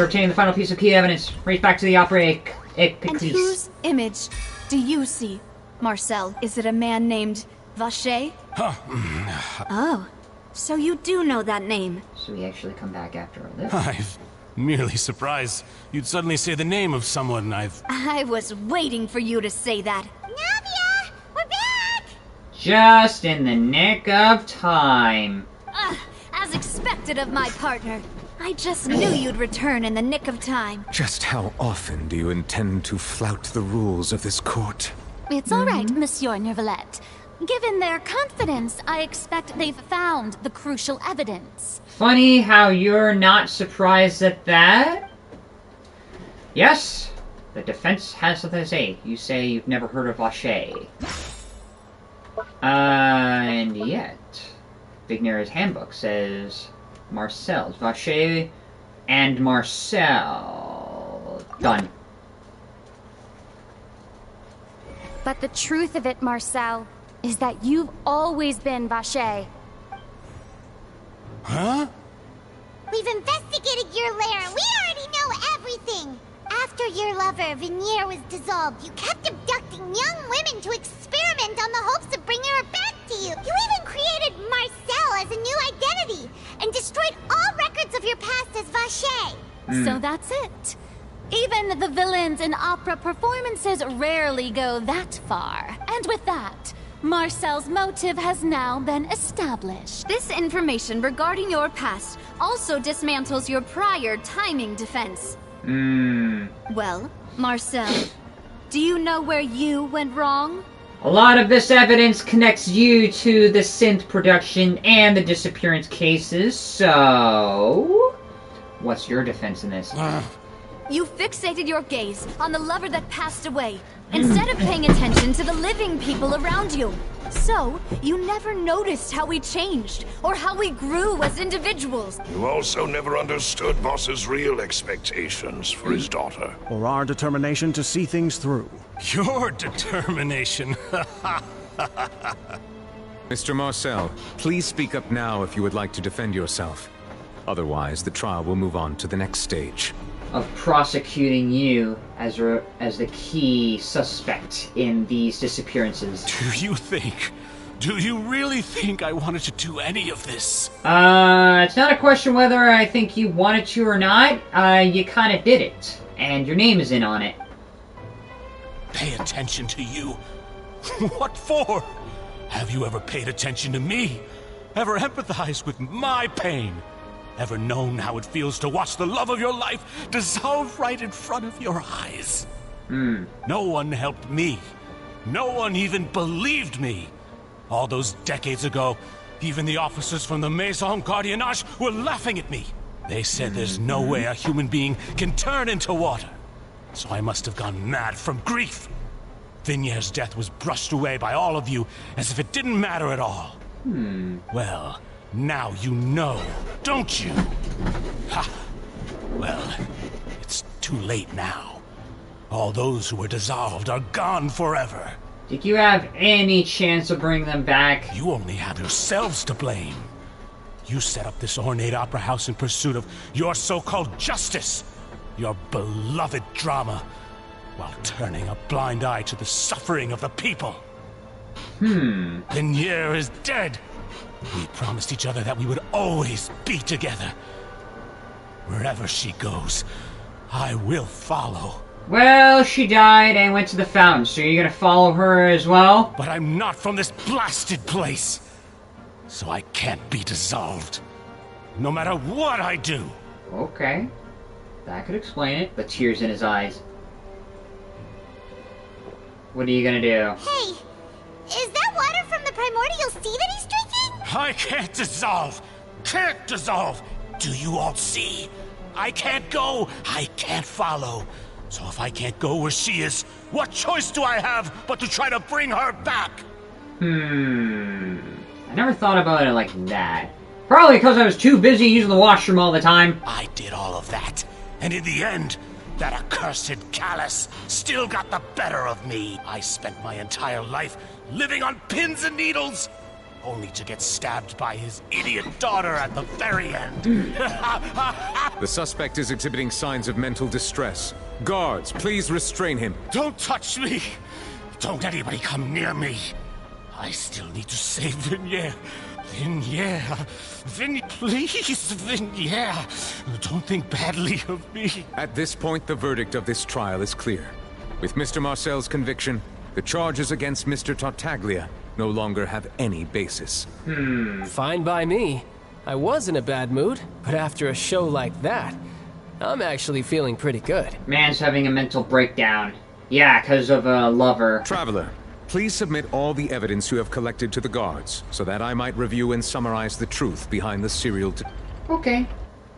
After obtaining the final piece of key evidence, race back to the opera And whose image do you see, Marcel? Is it a man named Vacher? Oh, so you do know that name. So we actually come back after all this. I'm merely surprised you'd suddenly say the name of someone I was waiting for you to say that. Navia! We're back! Just in the nick of time. As expected of my partner. I just knew you'd return in the nick of time. Just how often do you intend to flout the rules of this court? It's all right, Monsieur Neuvillette. Given their confidence, I expect they've found the crucial evidence. Funny how you're not surprised at that. Yes, the defense has something to say. You say you've never heard of Vacher. And yet, Vignera's handbook says MARCEL'S. Vacher and Marcel. Done. But the truth of it, Marcel, is that you've always been Vacher. Huh? We've investigated your lair. We already know everything. After your lover, Vignier, was dissolved, you kept abducting young women to experiment on the hopes of bringing her back to you. You even created Marcel as a new identity and destroyed all records of your past as Vacher. So that's it. Even the villains in opera performances rarely go that far. And with that, Marcel's motive has now been established. This information regarding your past also dismantles your prior timing defense. Well, Marcel, do you know where you went wrong? A lot of this evidence connects you to the synth production and the disappearance cases, so... What's your defense in this? You fixated your gaze on the lover that passed away, instead of paying attention to the living people around you. So, you never noticed how we changed, or how we grew as individuals. You also never understood Boss's real expectations for his daughter. Or our determination to see things through. Your determination. Mr. Marcel, please speak up now if you would like to defend yourself. Otherwise, the trial will move on to the next stage. Of prosecuting you as the key suspect in these disappearances. Do you really think I wanted to do any of this? It's not a question whether I think you wanted to or not. You kind of did it. And your name is in on it. Pay attention to you? What for? Have you ever paid attention to me? Ever empathized with my pain? Ever known how it feels to watch the love of your life dissolve right in front of your eyes? No one helped me. No one even believed me. All those decades ago, even the officers from the Maison Garnetzx were laughing at me. They said there's no way a human being can turn into water. So I must have gone mad from grief. Vignier's death was brushed away by all of you as if it didn't matter at all. Well, now you know, don't you? Ha! Well, it's too late now. All those who were dissolved are gone forever. Think you have any chance of bringing them back? You only have yourselves to blame. You set up this ornate opera house in pursuit of your so-called justice, your beloved drama, while turning a blind eye to the suffering of the people. Vignier is dead. We promised each other that we would always be together. Wherever she goes, I will follow. Well, she died and went to the fountain, so you're gonna follow her as well? But I'm not from this blasted place, so I can't be dissolved. No matter what I do. Okay. That could explain it. The tears in his eyes. What are you gonna do? Hey, is that water from the primordial sea that he's drinking? I can't dissolve! Can't dissolve! Do you all see? I can't go! I can't follow! So if I can't go where she is, what choice do I have but to try to bring her back? I never thought about it like that. Probably because I was too busy using the washroom all the time. I did all of that, and in the end, that accursed callus still got the better of me. I spent my entire life living on pins and needles. only to get stabbed by his idiot daughter at the very end. The suspect is exhibiting signs of mental distress. Guards, please restrain him. Don't touch me! Don't anybody come near me! I still need to save Vignere. Please, Vignere. Don't think badly of me. At this point, the verdict of this trial is clear. With Mr. Marcel's conviction, the charges against Mr. Tartaglia no longer have any basis. Fine by me. I was in a bad mood, but after a show like that, I'm actually feeling pretty good. Man's having a mental breakdown. Yeah, because of a lover. Traveler, please submit all the evidence you have collected to the guards, so that I might review and summarize the truth behind the serial Okay.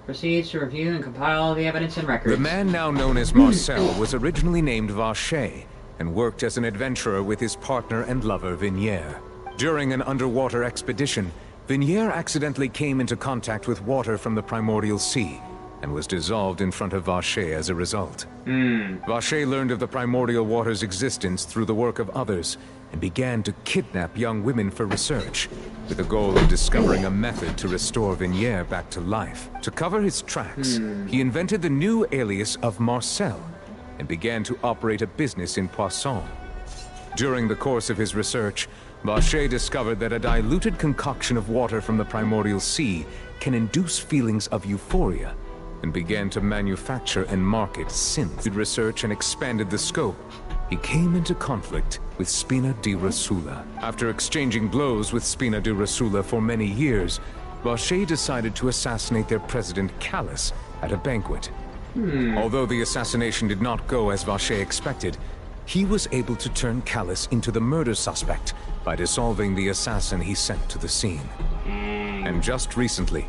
Proceeds to review and compile all the evidence and records. The man now known as Marcel was originally named Vacher, and worked as an adventurer with his partner and lover Vignere. During an underwater expedition, Vignere accidentally came into contact with water from the primordial sea, and was dissolved in front of Vacher as a result. Vacher learned of the primordial water's existence through the work of others, and began to kidnap young women for research, with the goal of discovering a method to restore Vignere back to life. To cover his tracks, he invented the new alias of Marcel, and began to operate a business in Poisson. During the course of his research, Vacher discovered that a diluted concoction of water from the primordial sea can induce feelings of euphoria, and began to manufacture and market synths. He researched and expanded the scope. He came into conflict with Spina di Rosula. After exchanging blows with Spina di Rosula for many years, Vacher decided to assassinate their president Callus at a banquet. Although the assassination did not go as Vacher expected, he was able to turn Callus into the murder suspect by dissolving the assassin he sent to the scene. And just recently,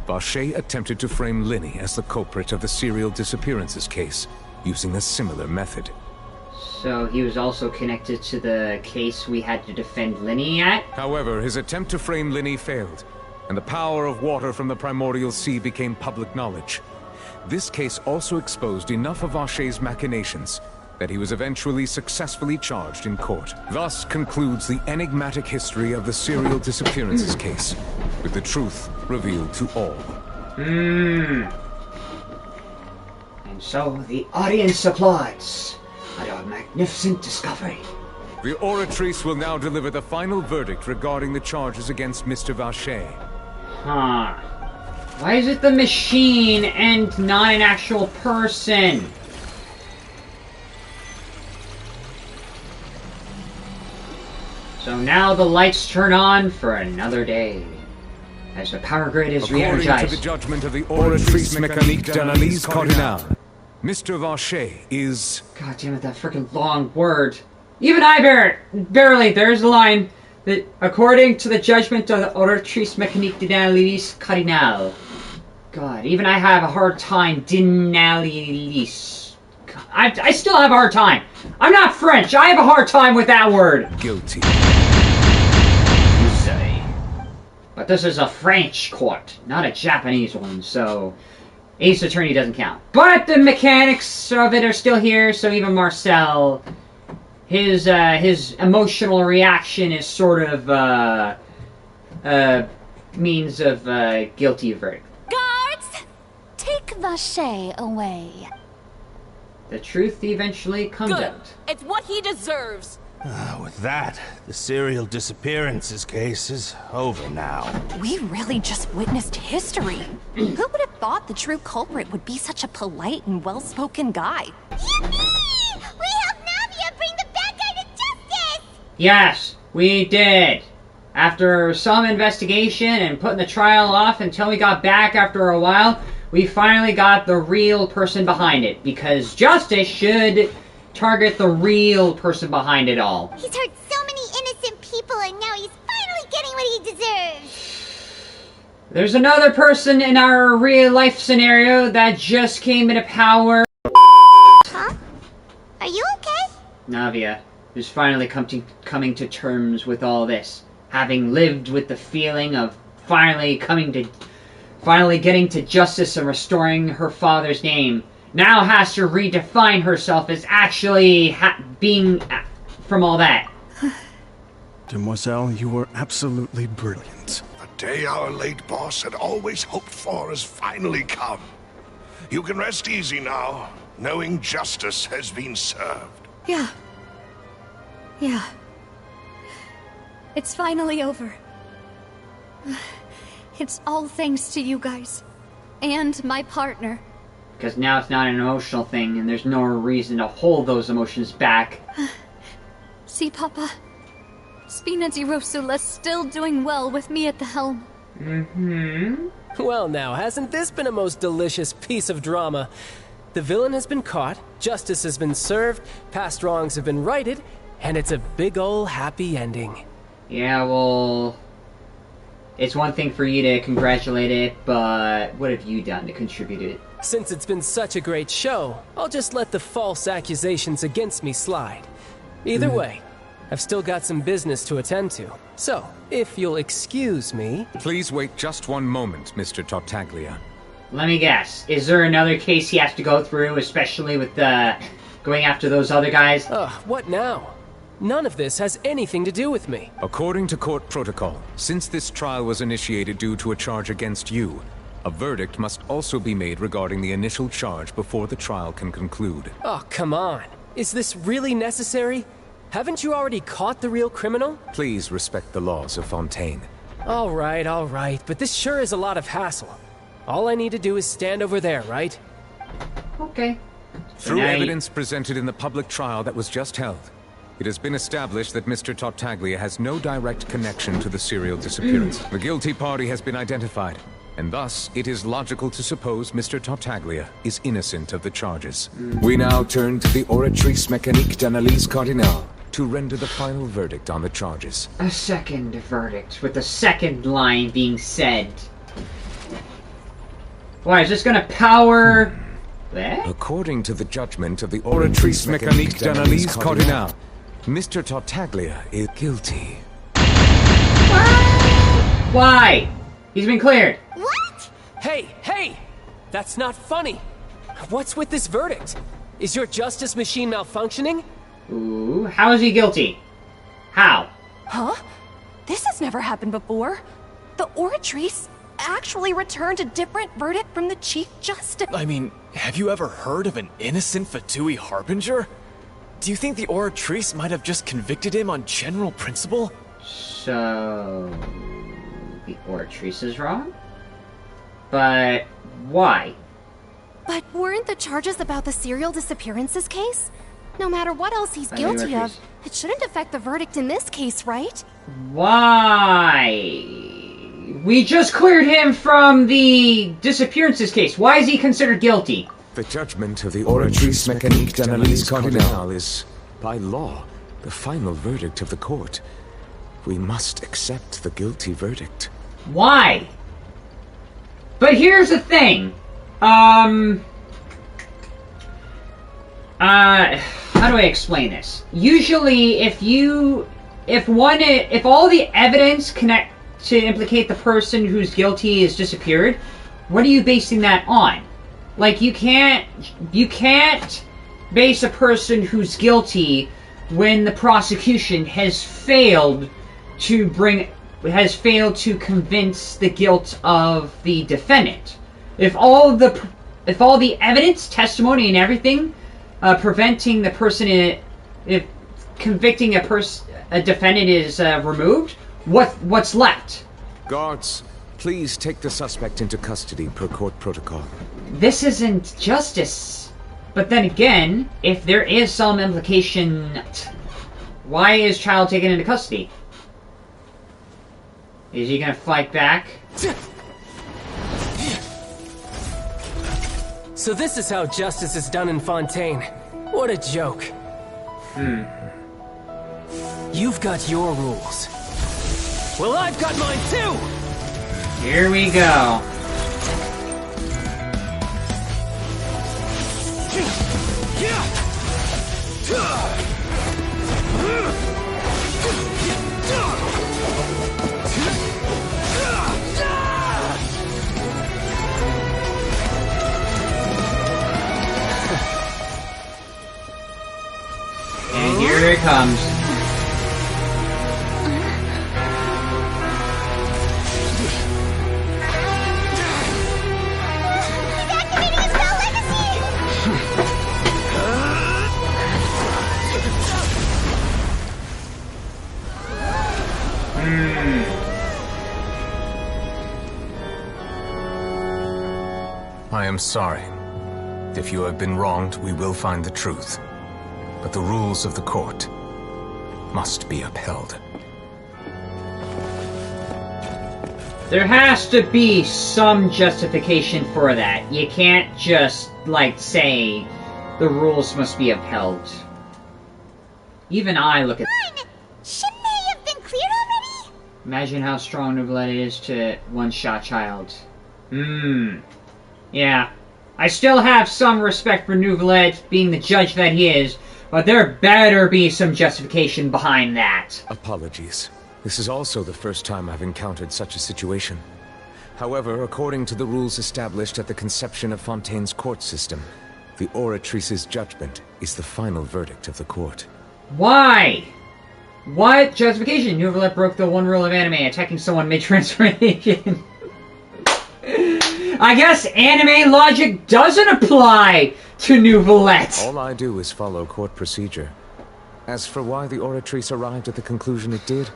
Vacher attempted to frame Linny as the culprit of the serial disappearances case, using a similar method. So he was also connected to the case we had to defend Linny at? However, his attempt to frame Linny failed, and the power of water from the primordial sea became public knowledge. This case also exposed enough of Vacher's machinations that he was eventually successfully charged in court. Thus concludes the enigmatic history of the serial disappearances case, with the truth revealed to all. And so the audience applauds at our magnificent discovery. The Oratrice will now deliver the final verdict regarding the charges against Mr. Vacher. Huh. Why is it the machine and not an actual person? So now the lights turn on for another day, as the power grid is re-energized. According to the judgment of the Oratrice Mécanique d'Analyse Cardinale, Mr. Vacher is... God damn it, that freaking long word. Even I barely, there's a line that, according to the judgment of the Oratrice Mécanique d'Analyse Cardinale. God, even I have a hard time, d'analyse. I still have a hard time. I'm not French, I have a hard time with that word. Guilty. You say. But this is a French court, not a Japanese one, so Ace Attorney doesn't count. But the mechanics of it are still here, so even Marcel, his emotional reaction is sort of means of guilty verdict. Guards! Take Vacher away. The truth eventually comes out. It's what he deserves. With that, the serial disappearances case is over now. We really just witnessed history. Who would have thought the true culprit would be such a polite and well-spoken guy? Yippee! We helped Navia bring the bad guy to justice! Yes, we did. After some investigation and putting the trial off until we got back after a while, we finally got the real person behind it, because justice should target the real person behind it all. He's hurt so many innocent people, and now he's finally getting what he deserves. There's another person in our real life scenario that just came into power. Huh? Are you okay? Navia is finally coming to terms with all this, having lived with the feeling of finally getting to justice and restoring her father's name. Now has to redefine herself as actually being from all that. Demoiselle, you were absolutely brilliant. The day our late boss had always hoped for has finally come. You can rest easy now, knowing justice has been served. Yeah. Yeah. It's finally over. It's all thanks to you guys. And my partner. Because now it's not an emotional thing, and there's no reason to hold those emotions back. See, Papa? Spina di Rosula's still doing well with me at the helm. Mm-hmm. Well now, hasn't this been a most delicious piece of drama? The villain has been caught, justice has been served, past wrongs have been righted, and it's a big ol' happy ending. Yeah, well... It's one thing for you to congratulate it, but what have you done to contribute it? Since it's been such a great show, I'll just let the false accusations against me slide. Either way, I've still got some business to attend to. So, if you'll excuse me... Please wait just one moment, Mr. Tartaglia. Let me guess. Is there another case he has to go through, especially with going after those other guys? What now? None of this has anything to do with me. According to court protocol, since this trial was initiated due to a charge against you, a verdict must also be made regarding the initial charge before the trial can conclude. Oh, come on. Is this really necessary? Haven't you already caught the real criminal? Please respect the laws of Fontaine. All right, but this sure is a lot of hassle. All I need to do is stand over there, right? Okay. Through evidence presented in the public trial that was just held, it has been established that Mr. Tartaglia has no direct connection to the serial disappearance. The guilty party has been identified, and thus it is logical to suppose Mr. Tartaglia is innocent of the charges. We now turn to the Oratrice Mécanique d'Analyse Cardinale to render the final verdict on the charges. A second verdict, with the second line being said. Why, is this gonna power... According to the judgment of the Oratrice Mécanique d'Analyse Cardinale, Mr. Tartaglia is guilty. Why? He's been cleared. What? Hey! That's not funny. What's with this verdict? Is your justice machine malfunctioning? Ooh, how is he guilty? How? Huh? This has never happened before. The Oratrice actually returned a different verdict from the Chief Justice. I mean, have you ever heard of an innocent Fatui Harbinger? Do you think the Oratrice might have just convicted him on general principle? So... the Oratrice is wrong? But... why? But weren't the charges about the serial disappearances case? No matter what else he's guilty of, it shouldn't affect the verdict in this case, right? Why? We just cleared him from the disappearances case. Why is he considered guilty? The judgment of the Oratrice Mécanique d'Analyse Cardinale is, by law, the final verdict of the court. We must accept the guilty verdict. Why? But here's the thing. How do I explain this? Usually, if all the evidence connect to implicate the person who's guilty is disappeared, what are you basing that on? Like, you can't base a person who's guilty when the prosecution has failed to convince the guilt of the defendant. If all the evidence, testimony, and everything preventing the person if convicting a defendant is removed, what's left? Guards, please take the suspect into custody per court protocol. This isn't justice. But then again, if there is some implication, why is Child taken into custody? Is he gonna fight back? So this is how justice is done in Fontaine. What a joke. You've got your rules. Well, I've got mine too! Here we go. And here it comes. I am sorry. If you have been wronged, we will find the truth. But the rules of the court must be upheld. There has to be some justification for that. You can't just, like, say the rules must be upheld. Even I look at... Shouldn't they have been cleared already? Imagine how strong Neuvillette is to one-shot Child. Yeah. I still have some respect for Neuvillette being the judge that he is, but there better be some justification behind that. Apologies. This is also the first time I've encountered such a situation. However, according to the rules established at the conception of Fontaine's court system, the Oratrice's judgment is the final verdict of the court. Why? What justification? Neuvillette broke the one rule of anime, attacking someone mid-transformation. I guess anime logic doesn't apply to Neuvillette. All I do is follow court procedure. As for why the Oratrice arrived at the conclusion it did,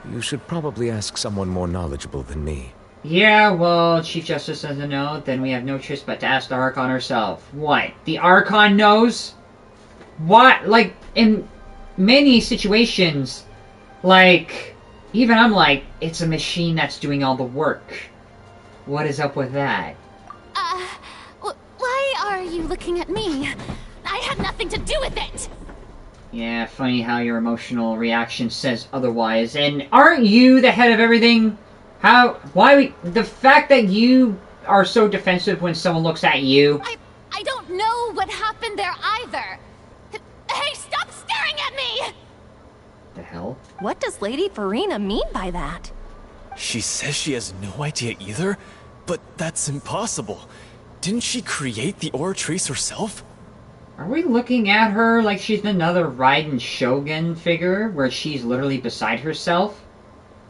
you should probably ask someone more knowledgeable than me. Yeah, well, Chief Justice doesn't know, then we have no choice but to ask the Archon herself. What? The Archon knows? What? Like, in many situations, like, even I'm like, it's a machine that's doing all the work. What is up with that? Why are you looking at me? I had nothing to do with it! Yeah, funny how your emotional reaction says otherwise. And aren't you the head of everything? The fact that you are so defensive when someone looks at you? I don't know what happened there either. Hey, stop staring at me! The hell? What does Lady Farina mean by that? She says she has no idea either, but that's impossible. Didn't she create the Oratrice herself? Are we looking at her like she's another Raiden Shogun figure, where she's literally beside herself?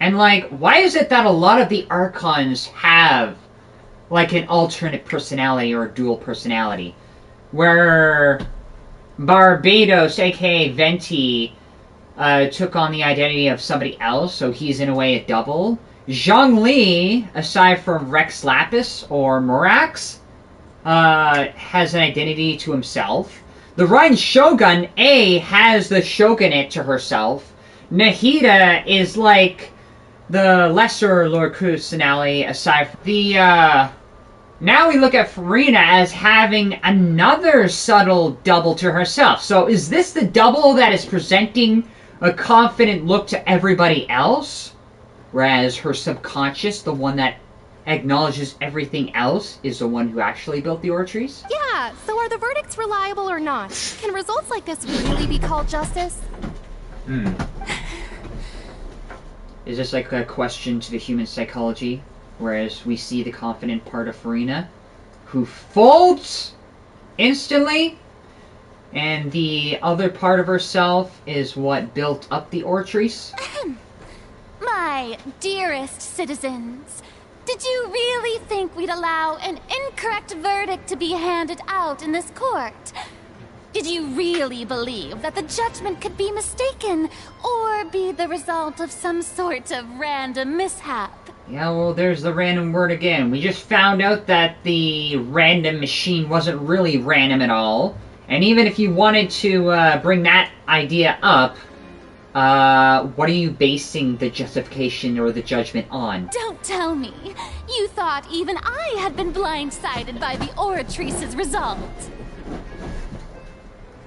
And, like, why is it that a lot of the Archons have, like, an alternate personality or a dual personality? Where Barbados, aka Venti, took on the identity of somebody else, so he's in a way a double. Zhongli, aside from Rex Lapis or Morax, has an identity to himself. The Raiden Shogun, has the shogunate to herself. Nahida is like the lesser Lord Kusanali aside from the, now we look at Farina as having another subtle double to herself. So is this the double that is presenting a confident look to everybody else? Whereas her subconscious, the one that acknowledges everything else, is the one who actually built the Oratrice? Yeah, so are the verdicts reliable or not? Can results like this really be called justice? Is this like a question to the human psychology? Whereas we see the confident part of Farina, who folds instantly, and the other part of herself is what built up the Oratrice? My dearest citizens, did you really think we'd allow an incorrect verdict to be handed out in this court? Did you really believe that the judgment could be mistaken, or be the result of some sort of random mishap? Yeah, well, there's the random word again. We just found out that the random machine wasn't really random at all. And even if you wanted to bring that idea up, what are you basing the justification or the judgment on? Don't tell me. You thought even I had been blindsided by the Oratrice's result.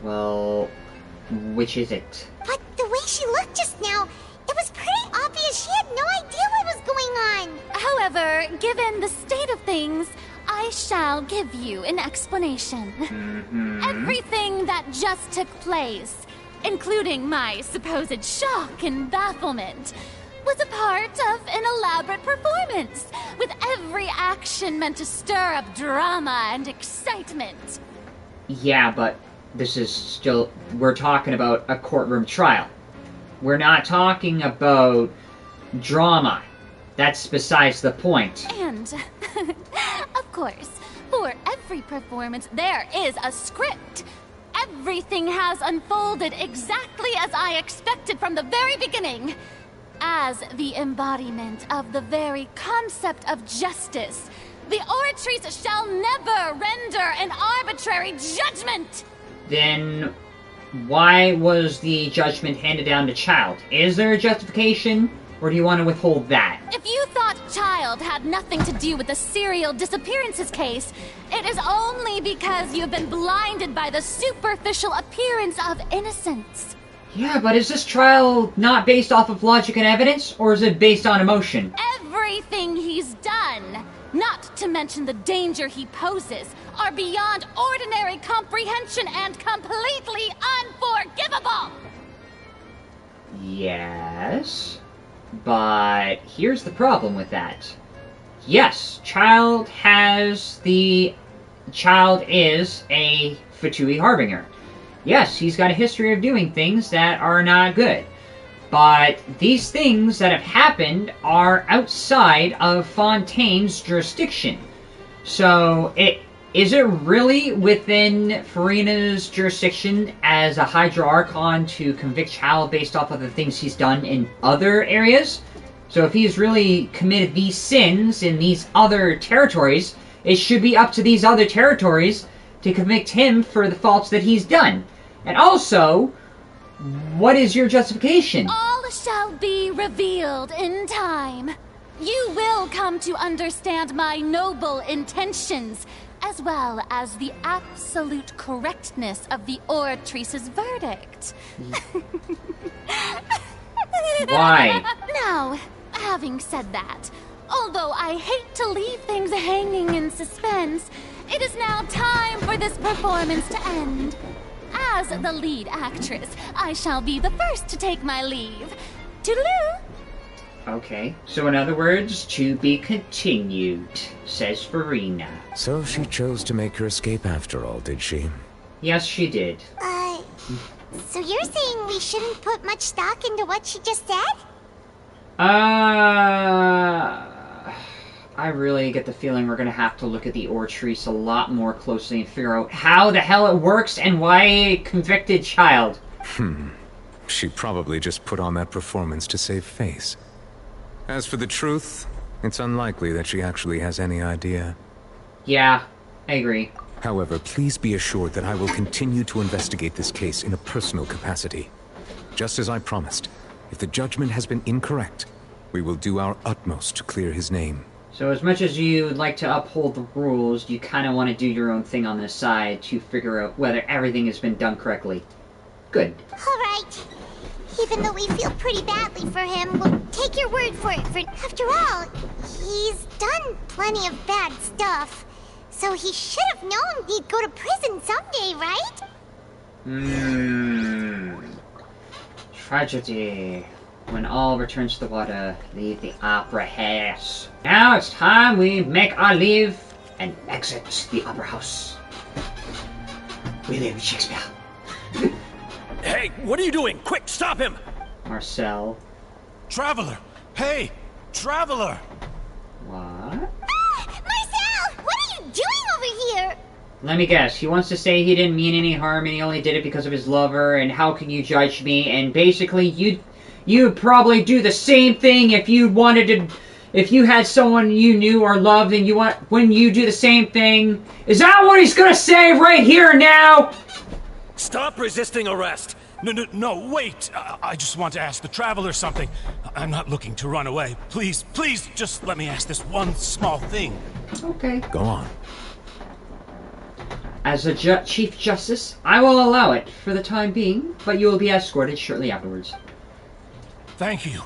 Well, which is it? But the way she looked just now, it was pretty obvious she had no idea what was going on. However, given the state of things, I shall give you an explanation. Everything that just took place, including my supposed shock and bafflement, was a part of an elaborate performance, with every action meant to stir up drama and excitement. Yeah, but this is still... We're talking about a courtroom trial. We're not talking about drama. That's besides the point. And, of course, for every performance there is a script. Everything has unfolded exactly as I expected from the very beginning. As the embodiment of the very concept of justice, The Oratrice shall never render an arbitrary judgment! Then why was the judgment handed down to Child? Is there a justification, or do you want to withhold that? If you thought Child had nothing to do with the serial disappearances case, it is only because you've been blinded by the superficial appearance of innocence. Yeah, but is this trial not based off of logic and evidence, or is it based on emotion? Everything he's done, not to mention the danger he poses, are beyond ordinary comprehension and completely unforgivable! Yes, but here's the problem with that. Yes, Child is a Fatui Harbinger. Yes, he's got a history of doing things that are not good. But these things that have happened are outside of Fontaine's jurisdiction. So, is it really within Farina's jurisdiction as a Hydra Archon to convict Child based off of the things he's done in other areas? So if he's really committed these sins in these other territories, it should be up to these other territories to convict him for the faults that he's done. And also, what is your justification? All shall be revealed in time. You will come to understand my noble intentions, as well as the absolute correctness of the Oratrice's verdict. Why? Now, having said that, although I hate to leave things hanging in suspense, it is now time for this performance to end. As the lead actress, I shall be the first to take my leave. Toodaloo! Okay, so in other words, to be continued, says Farina. So she chose to make her escape after all, did she? Yes, she did. So you're saying we shouldn't put much stock into what she just said? I really get the feeling we're gonna have to look at the Oratrice a lot more closely and figure out how the hell it works and why it convicted Child. She probably just put on that performance to save face. As for the truth, it's unlikely that she actually has any idea. Yeah, I agree. However, please be assured that I will continue to investigate this case in a personal capacity. Just as I promised, if the judgment has been incorrect, we will do our utmost to clear his name. So as much as you'd like to uphold the rules, you kind of want to do your own thing on this side to figure out whether everything has been done correctly. Good. Alright. Even though we feel pretty badly for him, we'll take your word for it. After all, he's done plenty of bad stuff. So he should have known he'd go to prison someday, right? Tragedy. When all returns to the water, leave the opera house. Now it's time we make our leave and exit the opera house. William Shakespeare. Hey, what are you doing? Quick, stop him! Marcel. Traveler! Hey! Traveler! What? Marcel! What are you doing over here? Let me guess. He wants to say he didn't mean any harm and he only did it because of his lover, and how can you judge me? And basically, you'd probably do the same thing if you wanted to. If you had someone you knew or loved, and when you do the same thing. Is that what he's gonna say right here now? Stop resisting arrest! No, wait! I just want to ask the Traveler something. I'm not looking to run away. Please, just let me ask this one small thing. Okay. Go on. As a Chief Justice, I will allow it for the time being, but you will be escorted shortly afterwards. Thank you.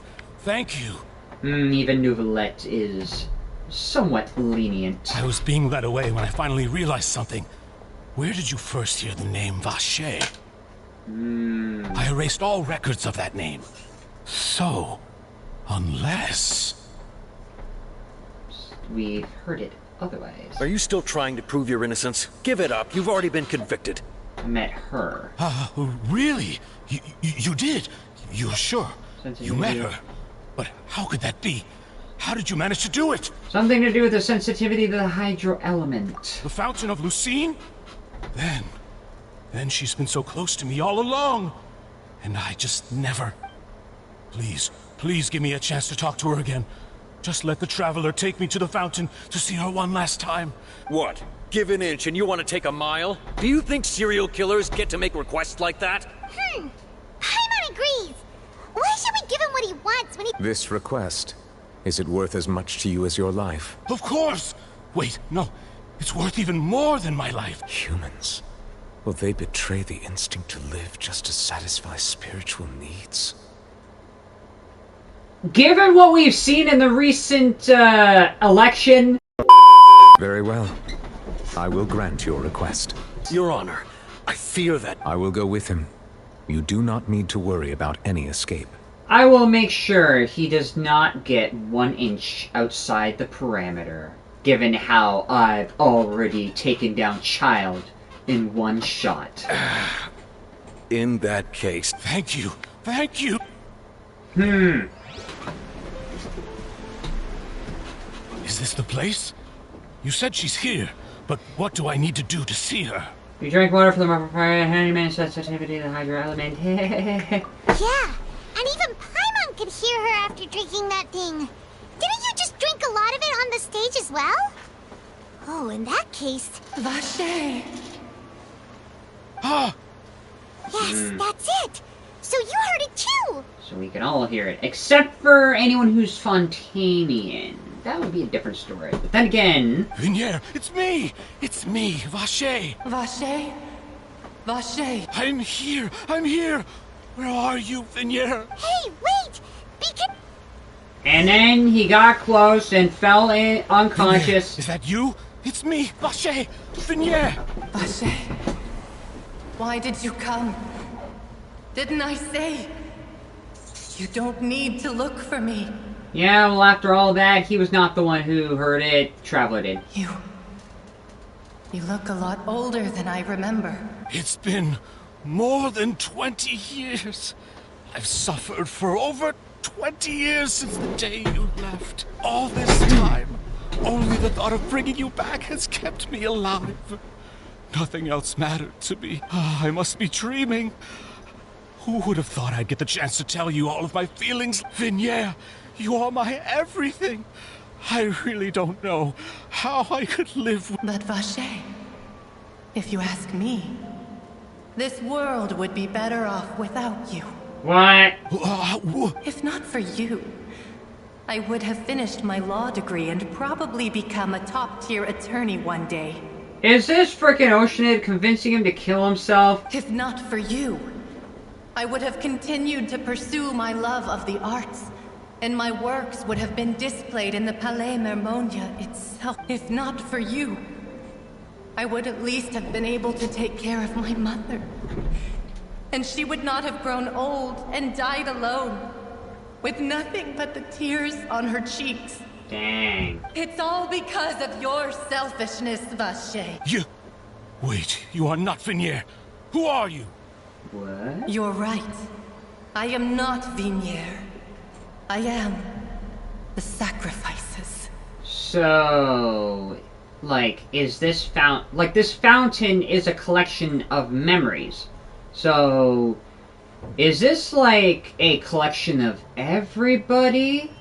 Even Nouvellette is somewhat lenient. I was being led away when I finally realized something. Where did you first hear the name Vacher? I erased all records of that name. So, unless... We've heard it otherwise. Are you still trying to prove your innocence? Give it up. You've already been convicted. Met her. Really? You did? You're sure? You met her? But how could that be? How did you manage to do it? Something to do with the sensitivity to the hydro element. The Fountain of Lucine? Then she's been so close to me all along. And I just never... Please give me a chance to talk to her again. Just let the Traveler take me to the fountain to see her one last time. What? Give an inch and you want to take a mile? Do you think serial killers get to make requests like that? Paimon agrees. Why should we give him what he wants when he... This request, is it worth as much to you as your life? Of course! Wait, no. It's worth even more than my life. Humans. Will they betray the instinct to live just to satisfy spiritual needs? Given what we've seen in the recent election... Very well. I will grant your request. Your Honor, I fear that... I will go with him. You do not need to worry about any escape. I will make sure he does not get 1 inch outside the parameter, given how I've already taken down Child in 1 shot. In that case... Thank you. Thank you. Is this the place? You said she's here, but what do I need to do to see her? You drink water from the handyman sensitivity to the hydro element. Yeah, and even Paimon could hear her after drinking that thing. Didn't you just drink a lot of it on the stage as well? Oh, in that case... Vache! Ah! Yes, that's it! So you heard it too! So we can all hear it, except for anyone who's Fontanian. That would be a different story. But then again... Vinier, it's me! It's me, Vache! Vache? Vache! I'm here! I'm here! Where are you, Vinier? Hey, wait! And then he got close and fell in unconscious. Vinier, is that you? It's me, Vache! Vinier! Vache, why did you come? Didn't I say? You don't need to look for me. Yeah, well, after all that, he was not the one who heard it. Traveler did. You look a lot older than I remember. It's been more than 20 years. I've suffered for over 20 years since the day you left. All this time, only the thought of bringing you back has kept me alive. Nothing else mattered to me. I must be dreaming. Who would have thought I'd get the chance to tell you all of my feelings? Vinier, you are my everything. I really don't know how I could live with... But Vache, if you ask me, this world would be better off without you. What? If not for you, I would have finished my law degree and probably become a top-tier attorney one day. Is this frickin' Oceanid convincing him to kill himself? If not for you, I would have continued to pursue my love of the arts, and my works would have been displayed in the Palais Mermonia itself. If not for you, I would at least have been able to take care of my mother. And she would not have grown old and died alone, with nothing but the tears on her cheeks. Dang. It's all because of your selfishness, Vache. You... Wait, you are not Vinier. Who are you? What? You're right. I am not Vinier. I am the sacrifices. So, like, is this this fountain is a collection of memories. So, is this like a collection of everybody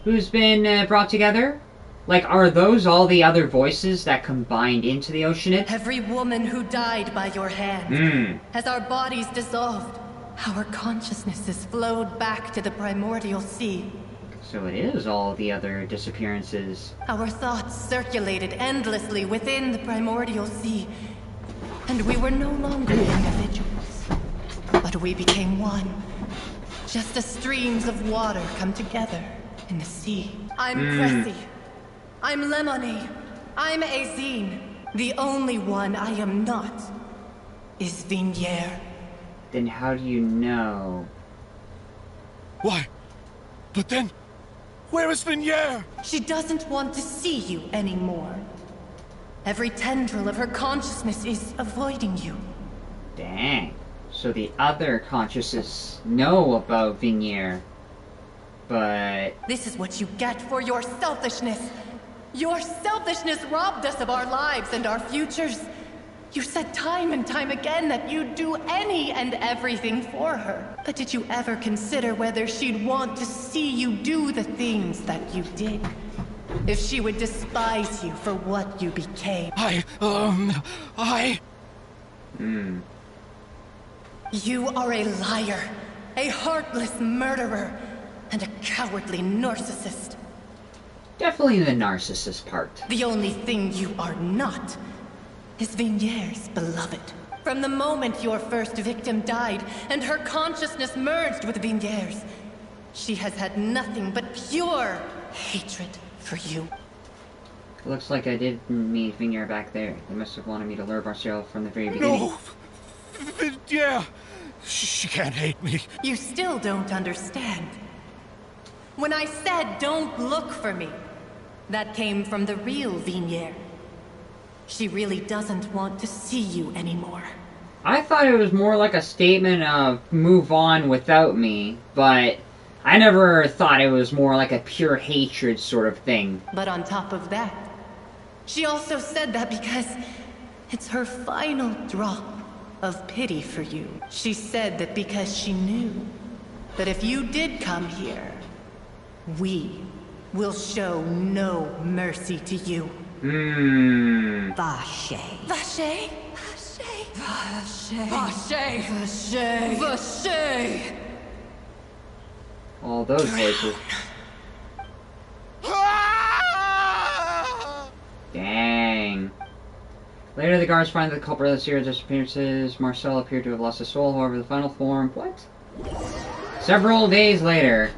who's been brought together? Like, are those all the other voices that combined into the Oceanid? Every woman who died by your hand. As our bodies dissolved, our consciousnesses flowed back to the primordial sea. So it is all the other disappearances. Our thoughts circulated endlessly within the primordial sea, and we were no longer individuals, but we became one. Just as streams of water come together in the sea. I'm Cressy. I'm Lemonade. I'm Azine. The only one I am not is Vinier. Then how do you know? Why? But then, where is Vinier? She doesn't want to see you anymore. Every tendril of her consciousness is avoiding you. Dang. So the other consciousnesses know about Vinier. But... This is what you get for your selfishness. Your selfishness robbed us of our lives and our futures. You said time and time again that you'd do any and everything for her. But did you ever consider whether she'd want to see you do the things that you did? If she would despise you for what you became? You are a liar, a heartless murderer, and a cowardly narcissist. Definitely the narcissist part. The only thing you are not is Vignere's beloved. From the moment your first victim died and her consciousness merged with Vignere's, she has had nothing but pure hatred for you. It looks like I did meet Vignere back there. They must have wanted me to lure Marcel from the very beginning. No! Yeah! She can't hate me. You still don't understand. When I said don't look for me, that came from the real Vignere. She really doesn't want to see you anymore. I thought it was more like a statement of move on without me, but I never thought it was more like a pure hatred sort of thing. But on top of that, she also said that because it's her final drop of pity for you. She said that because she knew that if you did come here, we will show no mercy to you. Vache. Vache? Vache? Vache? Vache? Vache? Vache? All those voices. Dang. Later, the guards find the culprit of the serial disappearances. Marcel appeared to have lost his soul, however, the final form... What? Several days later.